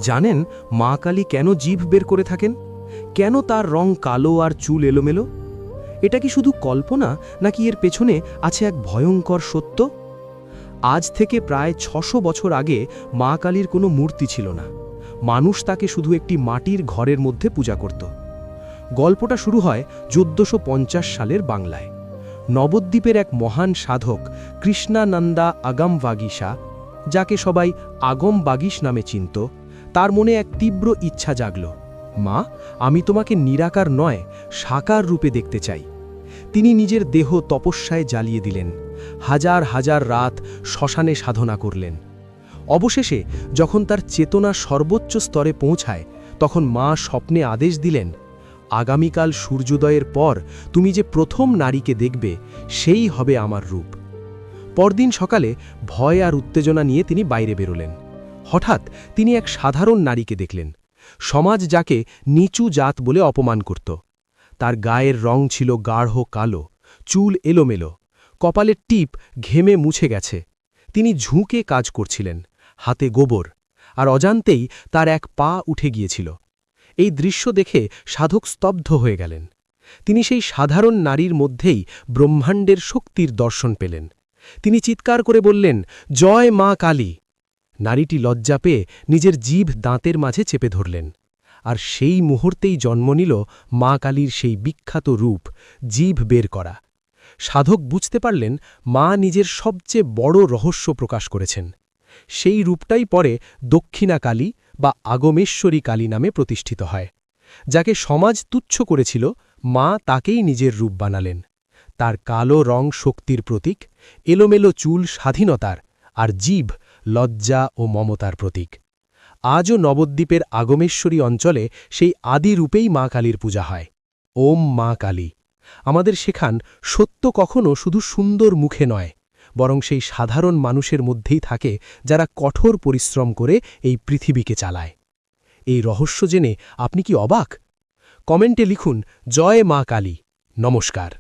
জানেন মা কালী কেন জিভ বের করে থাকেন? কেন তার রং কালো আর চুল এলোমেলো? এটা কি শুধু কল্পনা, নাকি এর পেছনে আছে এক ভয়ঙ্কর সত্য? আজ থেকে প্রায় ৬০০ বছর আগে মা কালীর কোনো মূর্তি ছিল না। মানুষ তাকে শুধু একটি মাটির ঘরের মধ্যে পূজা করত। গল্পটা শুরু হয় ১৪৫০ সালের বাংলায়। নবদ্বীপের এক মহান সাধক কৃষ্ণানন্দা আগম বাগীশা, যাকে সবাই আগম বাগীশ নামে চিনত, তার মনে এক তীব্র ইচ্ছা জাগল, মা, আমি তোমাকে নিরাকার নয়, সাকার রূপে দেখতে চাই। তিনি নিজের দেহ তপস্যায় জ্বালিয়ে দিলেন, হাজার হাজার রাত শ্মশানে সাধনা করলেন। অবশেষে যখন তার চেতনা সর্বোচ্চ স্তরে পৌঁছায়, তখন মা স্বপ্নে আদেশ দিলেন, আগামীকাল সূর্যোদয়ের পর তুমি যে প্রথম নারীকে দেখবে, সেই হবে আমার রূপ। পরদিন সকালে ভয় আর উত্তেজনা নিয়ে তিনি বাইরে বেরোলেন। হঠাৎ তিনি এক সাধারণ নারীকে দেখলেন, সমাজ যাকে নিচু জাত বলে অপমান করত। তার গায়ের রং ছিল গাঢ় কালো, চুল এলোমেলো, কপালের টিপ ঘেমে মুছে গেছে। তিনি ঝুঁকে কাজ করছিলেন, হাতে গোবর, আর অজান্তেই তার এক পা উঠে গিয়েছিল। এই দৃশ্য দেখে সাধক স্তব্ধ হয়ে গেলেন। তিনি সেই সাধারণ নারীর মধ্যেই ব্রহ্মাণ্ডের শক্তির দর্শন পেলেন। তিনি চিৎকার করে বললেন, জয় মা কালী! নারীটি লজ্জা পেয়ে নিজের জিভ দাঁতের মাঝে চেপে ধরলেন। আর সেই মুহূর্তেই জন্ম নিল মা কালীর সেই বিখ্যাত রূপ, জিভ বের করা। সাধক বুঝতে পারলেন মা নিজের সবচেয়ে বড় রহস্য প্রকাশ করেছেন। সেই রূপটাই পরে দক্ষিণা কালী বা আগমেশ্বরী কালী নামে প্রতিষ্ঠিত হয়। যাকে সমাজ তুচ্ছ করেছিল, মা তাকেই নিজের রূপ বানালেন। তার কালো রং শক্তির প্রতীক, এলোমেলো চুল স্বাধীনতার, আর জিভ লজ্জা ও মমতার প্রতীক। আজও নবদ্বীপের আগমেশ্বরী অঞ্চলে সেই আদি রূপেই মা কালীর পূজা হয়। ওম মা কালী আমাদের শেখান, সত্য কখনো শুধু সুন্দর মুখে নয়, বরং সেই সাধারণ মানুষের মধ্যেই থাকে যারা কঠোর পরিশ্রম করে এই পৃথিবীকে চালায়। এই রহস্য জেনে আপনি কি অবাক? কমেন্টে লিখুন, জয় মা কালী। নমস্কার।